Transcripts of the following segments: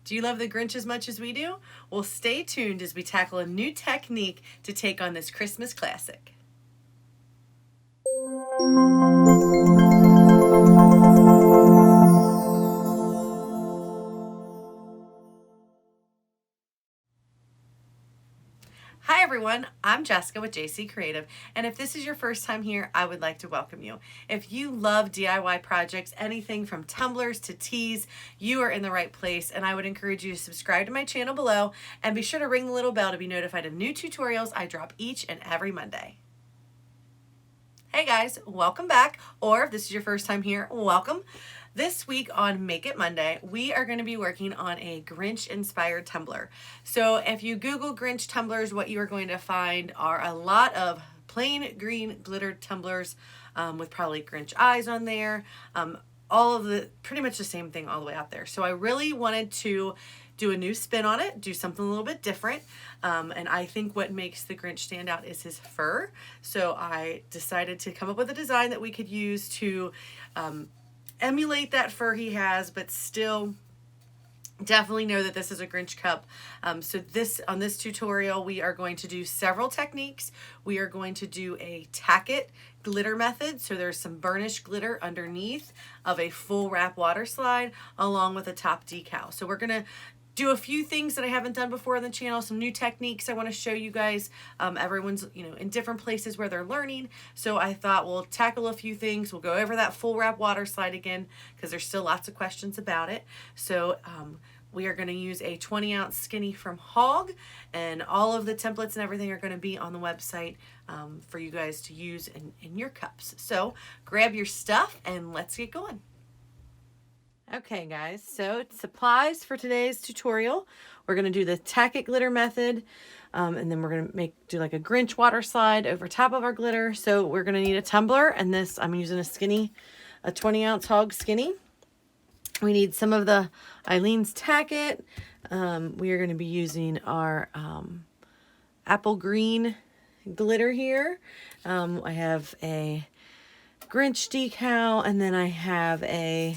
Do you love the Grinch as much as we do? Well, stay tuned as we tackle a new technique to take on this Christmas classic. Hi everyone, I'm Jessica with JC Creative, and if this is your first time here, I would like to welcome you. If you love DIY projects, anything from tumblers to teas, you are in the right place, and I would encourage you to subscribe to my channel below and be sure to ring the little bell to be notified of new tutorials I drop each and every Monday. Hey guys, welcome back, or if this is your first time here, welcome. This week on Make It Monday, we are going to be working on a Grinch Inspired tumbler. So if you Google Grinch tumblers, what you are going to find are a lot of plain green glittered tumblers with probably Grinch eyes on there. All of the, pretty much the same thing all the way out there. So I really wanted to do a new spin on it, do something a little bit different. And I think what makes the Grinch stand out is his fur. So I decided to come up with a design that we could use to emulate that fur he has, but still definitely know that this is a Grinch cup. So on this tutorial, we are going to do several techniques. We are going to do a tack it glitter method. So there's some burnished glitter underneath of a full wrap water slide along with a top decal. So we're going to do a few things that I haven't done before on the channel, some new techniques I want to show you guys. Everyone's, in different places where they're learning. So I thought we'll tackle a few things. We'll go over that full wrap water slide again because there's still lots of questions about it. So we are going to use a 20-ounce skinny from Hog, and all of the templates and everything are going to be on the website for you guys to use in your cups. So grab your stuff and let's get going. Okay guys, so supplies for today's tutorial. We're going to do the tack it glitter method, and then we're going to do like a Grinch water slide over top of our glitter. So we're going to need a tumbler, and this I'm using a 20-ounce Hog skinny. We need some of the Eileen's tack it. We are going to be using our apple green glitter here. I have a Grinch decal, and then I have a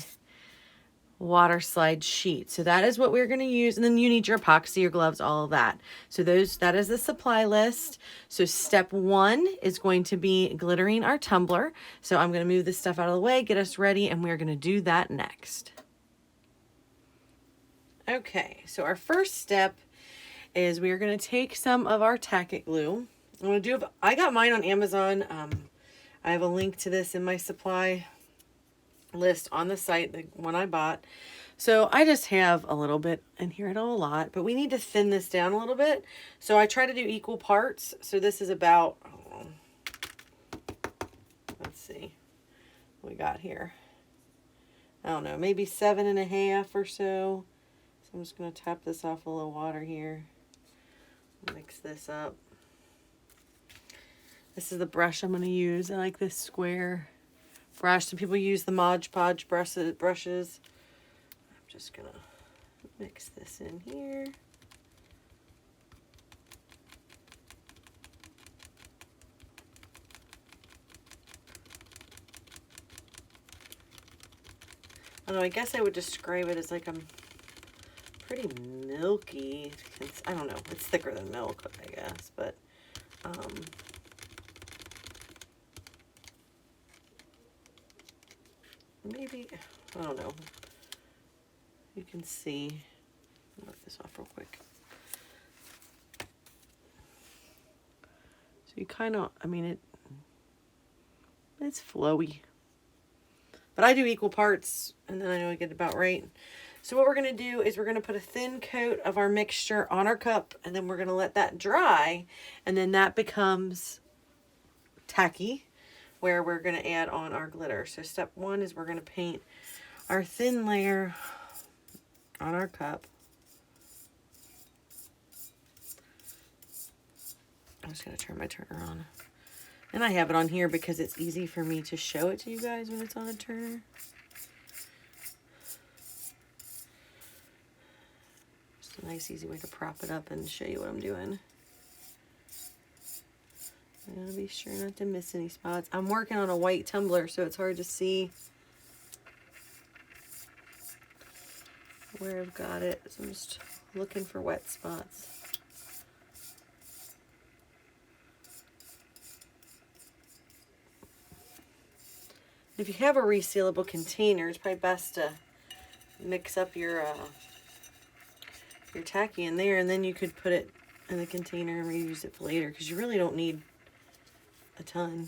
water slide sheet. So that is what we're going to use. And then you need your epoxy, your gloves, all of that. So that is the supply list. So step 1 is going to be glittering our tumbler. So I'm going to move this stuff out of the way, get us ready, and we're going to do that next. Okay, so our first step is we are going to take some of our tack it glue. I got mine on Amazon. I have a link to this in my supply list on the site, the one I bought. So I just have a little bit in here, I don't a lot, but we need to thin this down a little bit. So I try to do equal parts. So this is about, let's see what we got here. I don't know, maybe 7.5 or so. So I'm just going to tap this off a little water here. Mix this up. This is the brush I'm going to use. I like this square brush. Some people use the Mod Podge brushes. I'm just gonna mix this in here. Although I guess I would describe it as like a pretty milky. I don't know. It's thicker than milk, I guess, but maybe, I don't know. You can see, I'll knock this off real quick. So you kind of, it's flowy. But I do equal parts, and then I know I get it about right. So what we're going to do is we're going to put a thin coat of our mixture on our cup, and then we're going to let that dry, and then that becomes tacky, where we're going to add on our glitter. So step 1 is we're going to paint our thin layer on our cup. I'm just going to turn my turner on. And I have it on here because it's easy for me to show it to you guys when it's on a turner. Just a nice easy way to prop it up and show you what I'm doing. I gotta be sure not to miss any spots. I'm working on a white tumbler, so it's hard to see where I've got it. So I'm just looking for wet spots. If you have a resealable container, it's probably best to mix up your tacky in there, and then you could put it in the container and reuse it for later, because you really don't need a ton.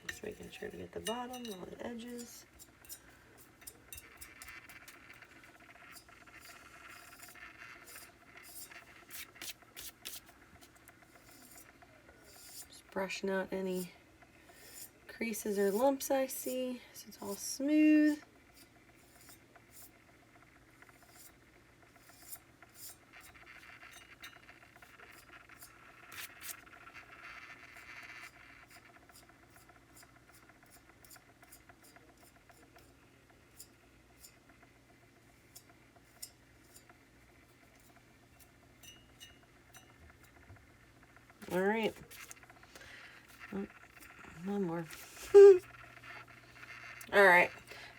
Just making sure to get the bottom, all the edges. Just brushing out any creases or lumps I see, so it's all smooth. All right. Oh, one more. All right.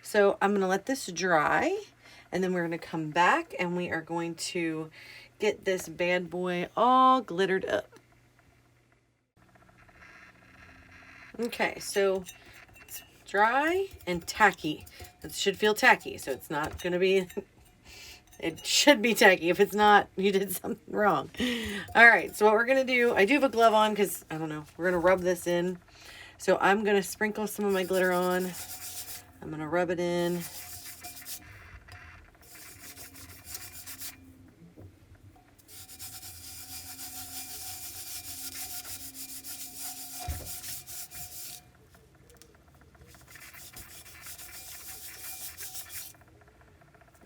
So I'm going to let this dry, and then we're going to come back and we are going to get this bad boy all glittered up. Okay, so it's dry and tacky. It should feel tacky, so it's not going to be... It should be tacky. If it's not, you did something wrong. All right, so what we're going to do, I do have a glove on because, I don't know, we're going to rub this in. So I'm going to sprinkle some of my glitter on. I'm going to rub it in.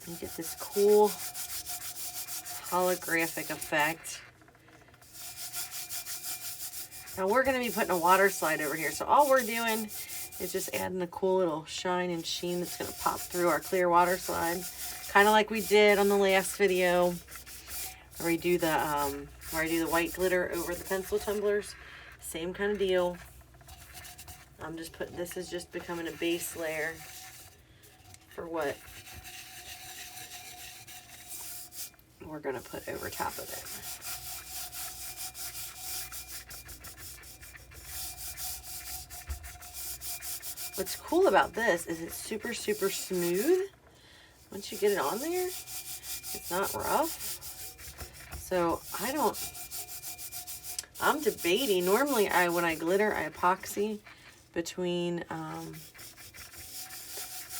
And get this cool holographic effect. Now we're going to be putting a water slide over here. So all we're doing is just adding a cool little shine and sheen that's going to pop through our clear water slide. Kind of like we did on the last video where we do the where I do the white glitter over the pencil tumblers. Same kind of deal. I'm just putting, this is just becoming a base layer for what we're going to put over top of it. What's cool about this is it's super, super smooth. Once you get it on there, it's not rough. So I'm debating. Normally when I glitter, I epoxy between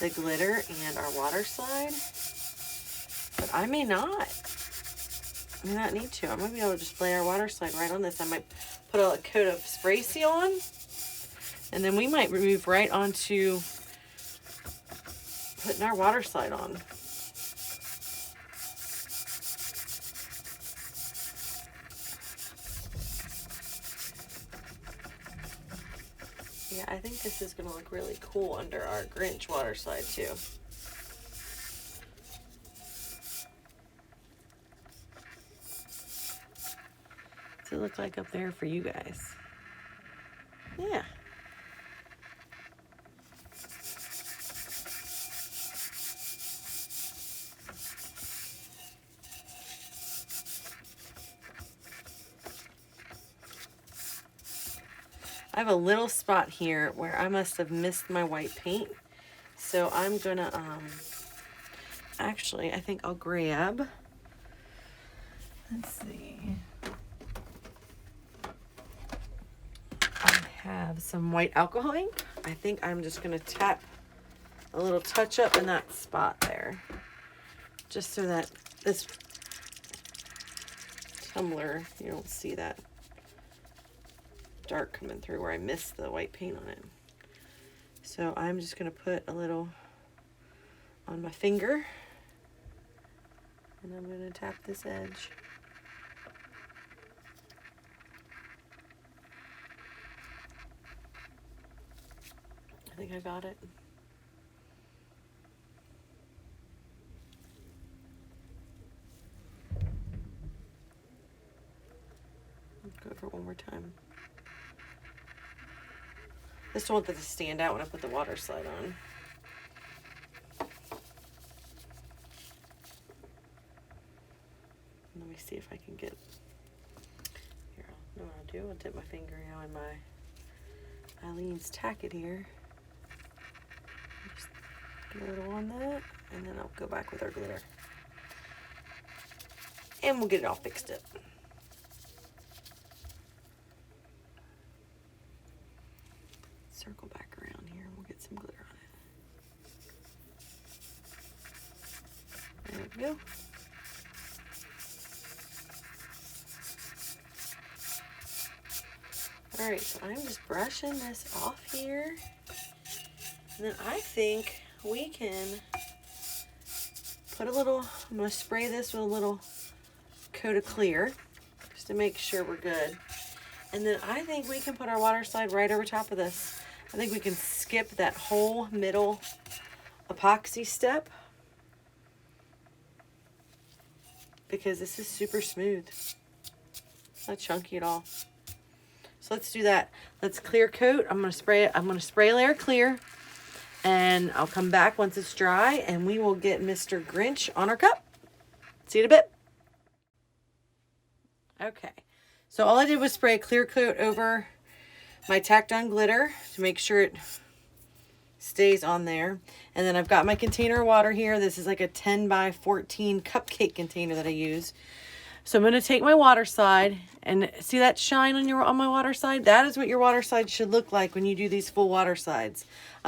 the glitter and our water slide. But I may not need to. I might be able to just lay our water slide right on this. I might put a coat of spray seal on, and then we might move right onto putting our water slide on. Yeah, I think this is going to look really cool under our Grinch water slide too. What's it look like up there for you guys? Yeah. I have a little spot here where I must have missed my white paint. So I'm gonna, actually, I think I'll grab, let's see. I have some white alcohol ink. I think I'm just gonna tap a little touch up in that spot there. Just so that this tumbler, you don't see that dark coming through where I missed the white paint on it. So I'm just going to put a little on my finger, and I'm going to tap this edge. I think I got it. Go over it one more time. I just don't want that to stand out when I put the water slide on. Let me see if I can get, here, I know what I'll do. I'll dip my finger now in my Eileen's Tack It here. Just get a little on that, and then I'll go back with our glitter. And we'll get it all fixed up. Circle back around here and we'll get some glitter on it. There we go. All right, so I'm just brushing this off here. And then I think we can put a little, I'm gonna spray this with a little coat of clear just to make sure we're good. And then I think we can put our water slide right over top of this. I think we can skip that whole middle epoxy step because this is super smooth. It's not chunky at all. So let's do that. Let's clear coat. I'm gonna spray it. I'm gonna spray layer clear, and I'll come back once it's dry, and we will get Mr. Grinch on our cup. See you in a bit. Okay. So all I did was spray a clear coat over my tacked on glitter to make sure it stays on there. And then I've got my container of water here. This is like a 10 by 14 cupcake container that I use. So I'm going to take my water slide, and see that shine on my water slide? That is what your water slide should look like when you do these full water slides.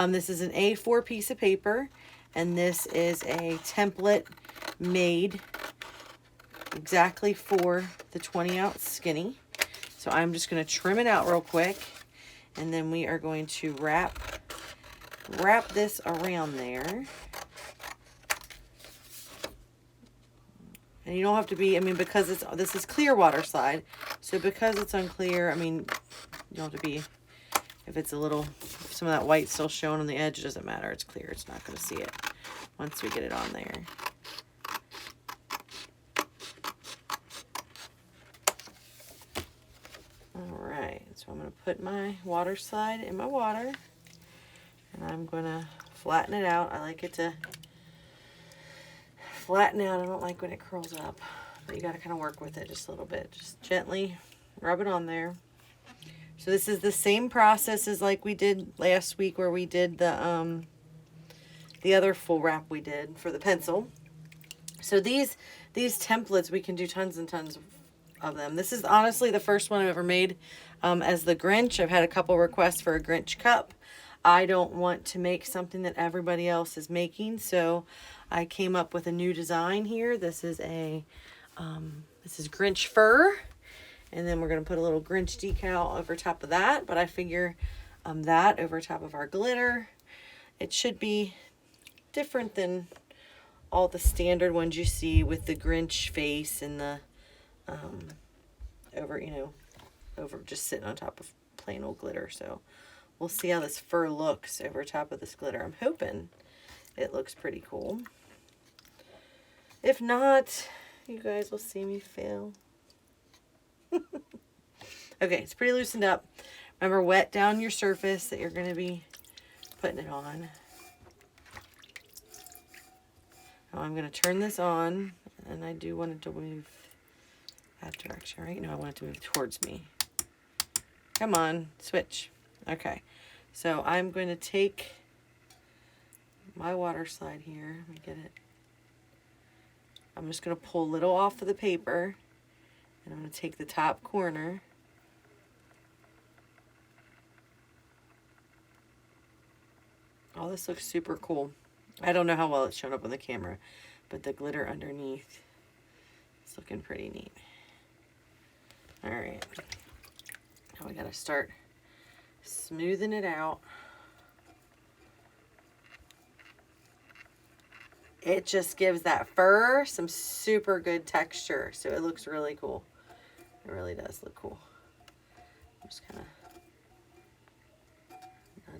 This is an A4 piece of paper, and this is a template made exactly for the 20-ounce skinny. So I'm just going to trim it out real quick, and then we are going to wrap this around there. And you don't have to be, I mean, because this is clear water slide, so because it's unclear, I mean, you don't have to be, if it's a little, if some of that white still showing on the edge, it doesn't matter, it's clear, it's not going to see it once we get it on there. Alright, so I'm going to put my water slide in my water, and I'm going to flatten it out. I like it to flatten out. I don't like when it curls up, but you got to kind of work with it just a little bit. Just gently rub it on there. So this is the same process as like we did last week where we did the other full wrap we did for the pencil. So these templates, we can do tons and tons of them. This is honestly the first one I've ever made as the Grinch. I've had a couple requests for a Grinch cup. I don't want to make something that everybody else is making, so I came up with a new design here. This is a this is Grinch fur, and then we're going to put a little Grinch decal over top of that, but I figure that over top of our glitter, it should be different than all the standard ones you see with the Grinch face and the over just sitting on top of plain old glitter. So we'll see how this fur looks over top of this glitter. I'm hoping it looks pretty cool. If not, you guys will see me fail. Okay, it's pretty loosened up. Remember, wet down your surface that you're going to be putting it on. Now I'm going to turn this on, and I do want it to move that direction, right? No, I want it to move towards me. Come on, switch. Okay, so I'm going to take my water slide here. Let me get it. I'm just going to pull a little off of the paper, and I'm going to take the top corner. Oh, this looks super cool. I don't know how well it's shown up on the camera, but the glitter underneath is looking pretty neat. All right, now we got to start smoothing it out. It just gives that fur some super good texture, so it looks really cool. It really does look cool. I'm just kind of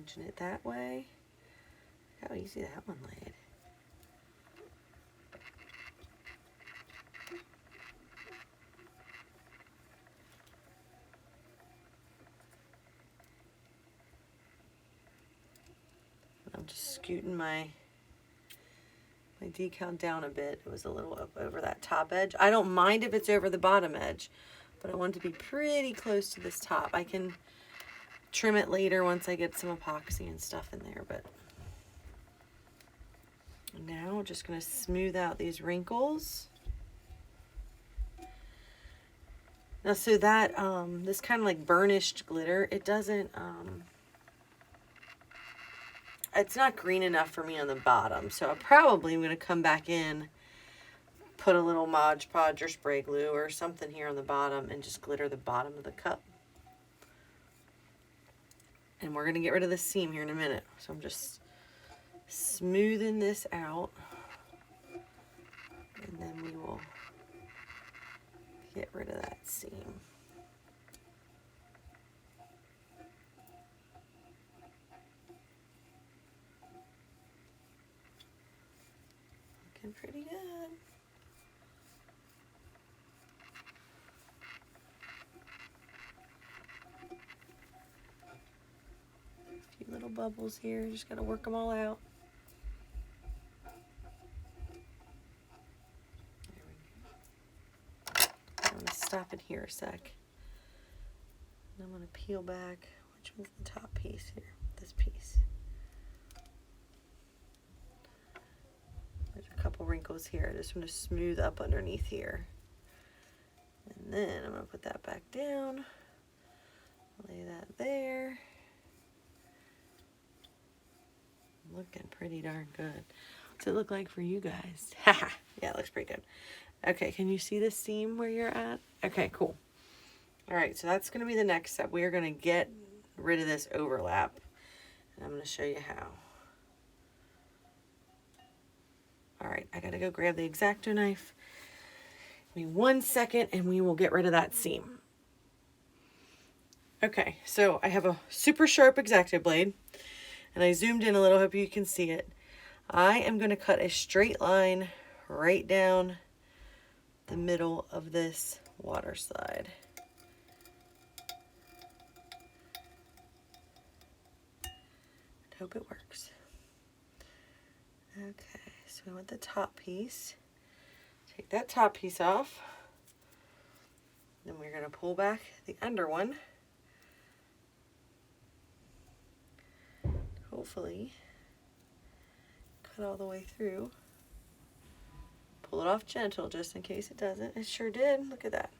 arranging it that way. How easy that one laid. I'm just scooting my decal down a bit. It was a little up over that top edge. I don't mind if it's over the bottom edge, but I want it to be pretty close to this top. I can trim it later once I get some epoxy and stuff in there, but now we're just going to smooth out these wrinkles. Now, so that this kind of like burnished glitter, it doesn't it's not green enough for me on the bottom, so I probably am going to come back in, put a little Mod Podge or spray glue or something here on the bottom and just glitter the bottom of the cup. And we're going to get rid of the seam here in a minute. So I'm just smoothing this out, and then we will get rid of that seam. Looking pretty good. A few little bubbles here, just gotta work them all out. There we go. I'm gonna stop it here a sec. And I'm gonna peel back. Which one's the top piece here? This piece. There's a couple wrinkles here. I just want to smooth up underneath here. And then I'm going to put that back down. Lay that there. Looking pretty darn good. What's it look like for you guys? Haha. Yeah, it looks pretty good. Okay, can you see the seam where you're at? Okay, cool. All right, so that's going to be the next step. We are going to get rid of this overlap. And I'm going to show you how. All right, I gotta go grab the X-Acto knife. Give me 1 second and we will get rid of that seam. Okay, so I have a super sharp X-Acto blade and I zoomed in a little, hope you can see it. I am gonna cut a straight line right down the middle of this water slide. I hope it works. Okay. So we want the top piece. Take that top piece off. Then we're going to pull back the under one. Hopefully cut all the way through. Pull it off gentle just in case it doesn't. It sure did. Look at that.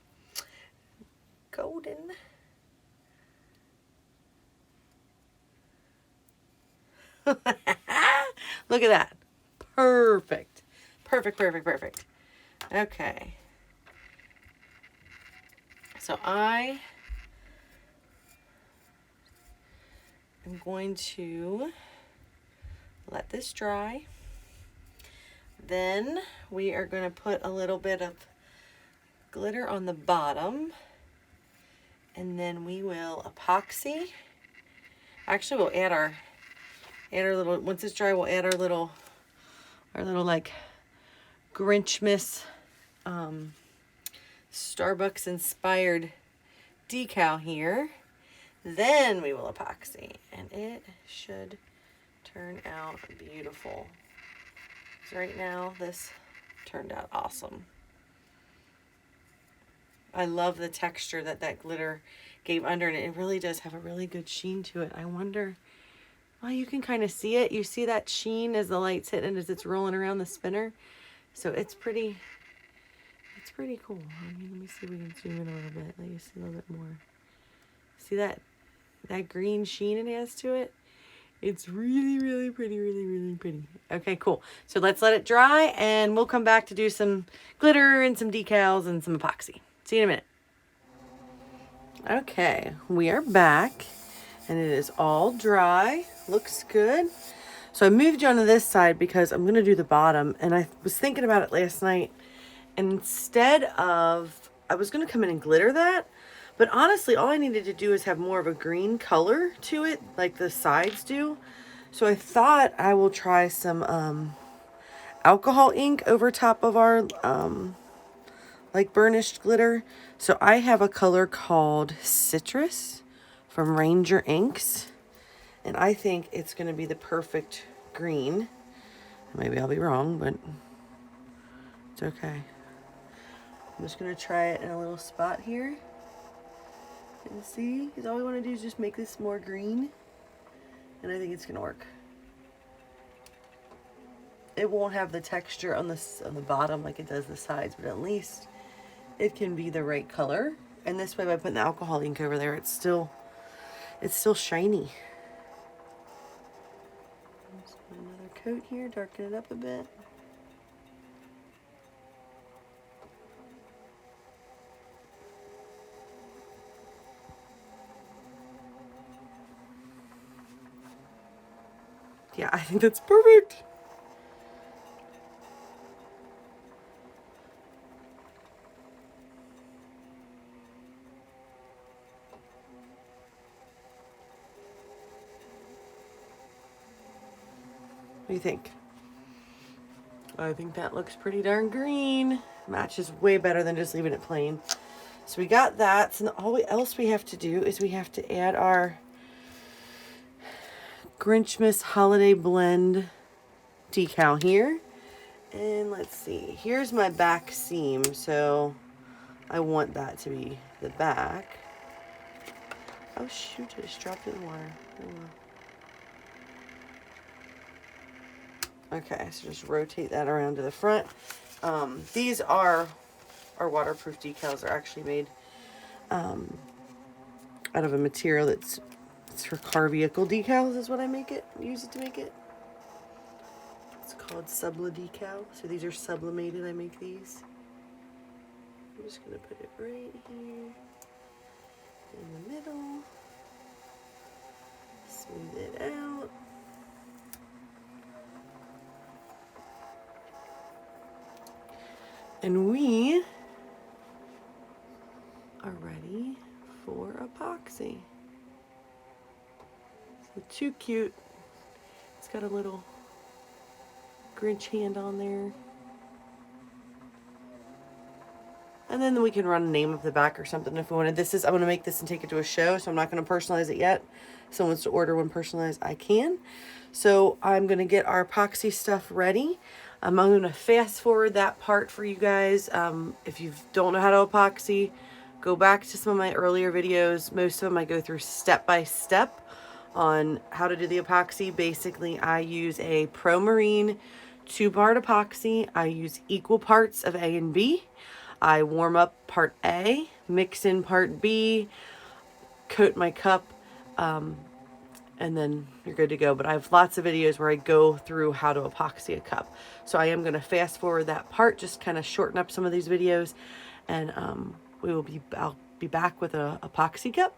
Golden. Look at that. Perfect. Perfect, perfect, perfect. Okay. So I am going to let this dry. Then we are going to put a little bit of glitter on the bottom. And then we will epoxy. Actually, we'll add our little, once it's dry, we'll add our little like Grinch Starbucks inspired decal here. Then we will epoxy and it should turn out beautiful. So right now this turned out awesome. I love the texture that that glitter gave under, and it really does have a really good sheen to it. I wonder, well, you can kind of see it. You see that sheen as the light's hitting, as it's rolling around the spinner. So it's pretty cool. I mean, let me see if we can zoom in a little bit. Let you see a little bit more. See that green sheen it has to it? It's really, really pretty, really, really pretty. Okay, cool. So let's let it dry and we'll come back to do some glitter and some decals and some epoxy. See you in a minute. Okay, we are back and it is all dry. Looks good. So I moved you onto this side because I'm going to do the bottom, and I was thinking about it last night, and instead of, I was going to come in and glitter that, But honestly, all I needed to do is have more of a green color to it, like the sides do. So I thought I will try some alcohol ink over top of our like burnished glitter. So I have a color called Citrus from Ranger Inks, and I think it's going to be the perfect green. Maybe I'll be wrong, but it's okay. I'm just going to try it in a little spot here and see, because all we want to do is just make this more green, and I think it's going to work. It won't have the texture on the bottom like it does the sides, but at least it can be the right color. And this way, by putting the alcohol ink over there, it's still shiny. Let's put another coat here, darken it up a bit. Yeah, I think that's perfect. What do you think? I think that looks pretty darn green. Matches way better than just leaving it plain. So we got that. So all else we have to do is we have to add our Grinchmas Holiday Blend decal here. And let's see. Here's my back seam. So I want that to be the back. Oh shoot, I just dropped it in the water. Okay, so just rotate that around to the front. These are our waterproof decals. Are actually made out of a material it's for car vehicle decals is what I use it to make it. It's called Subla decal. So these are sublimated. I make these. I'm just gonna put it right here in the middle. Smooth it out. And we are ready for epoxy. So too cute. It's got a little Grinch hand on there. And then we can run a name of the back or something if we wanted. I'm going to make this and take it to a show, so I'm not going to personalize it yet. If someone wants to order one personalized, I can. So I'm going to get our epoxy stuff ready. I'm going to fast forward that part for you guys. If you don't know how to epoxy, go back to some of my earlier videos. Most of them I go through step by step on how to do the epoxy. Basically, I use a Pro Marine 2-part epoxy. I use equal parts of A and B. I warm up part A, mix in part B, coat my cup, and then you're good to go. But I have lots of videos where I go through how to epoxy a cup. So I am going to fast forward that part, just kind of shorten up some of these videos, and I'll be back with a epoxy cup.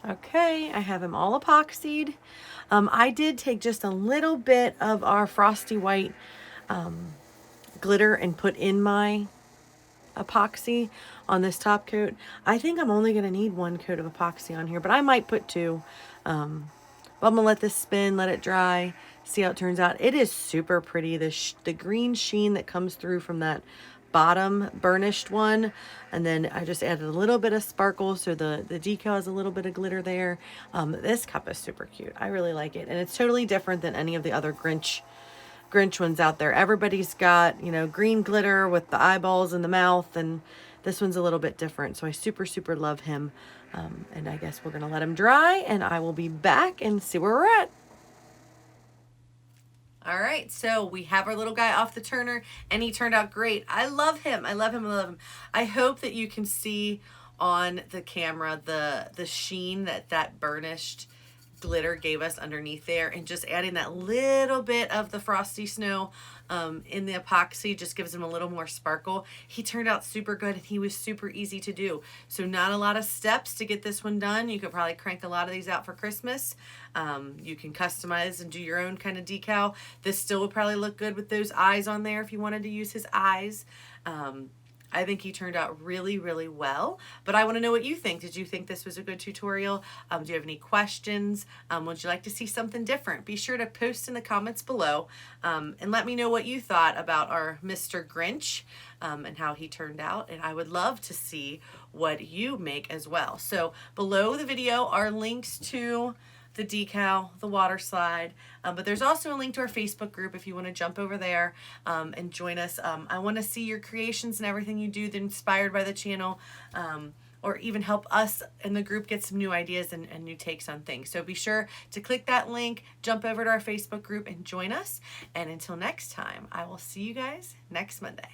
Okay, I have him all epoxied. I did take just a little bit of our frosty white glitter and put in my epoxy on this top coat. I think I'm only going to need one coat of epoxy on here, but I might put two. But I'm going to let this spin, let it dry, see how it turns out. It is super pretty. The green sheen that comes through from that bottom burnished one, and then I just added a little bit of sparkle so the decal has a little bit of glitter there. This cup is super cute. I really like it, and it's totally different than any of the other Grinch ones out there. Everybody's got, you know, green glitter with the eyeballs and the mouth, and this one's a little bit different. So I super love him. And I guess we're gonna let him dry, and I will be back and see where we're at. All right, so we have our little guy off the turner, and he turned out great. I love him. I love him. I love him. I hope that you can see on the camera the sheen that burnished glitter gave us underneath there, and just adding that little bit of the frosty snow in the epoxy just gives him a little more sparkle. He turned out super good, and he was super easy to do. So not a lot of steps to get this one done. You could probably crank a lot of these out for Christmas. You can customize and do your own kind of decal. This still would probably look good with those eyes on there if you wanted to use his eyes. I think he turned out really well, but I want to know what you think. Did you think this was a good tutorial? Do you have any questions? Would you like to see something different? Be sure to post in the comments below, and let me know what you thought about our Mr. Grinch and how he turned out, and I would love to see what you make as well. So below the video are links to the decal, the water slide, but there's also a link to our Facebook group if you want to jump over there and join us. I want to see your creations and everything you do that inspired by the channel, or even help us in the group get some new ideas and new takes on things. So be sure to click that link, jump over to our Facebook group, and join us. And until next time, I will see you guys next Monday.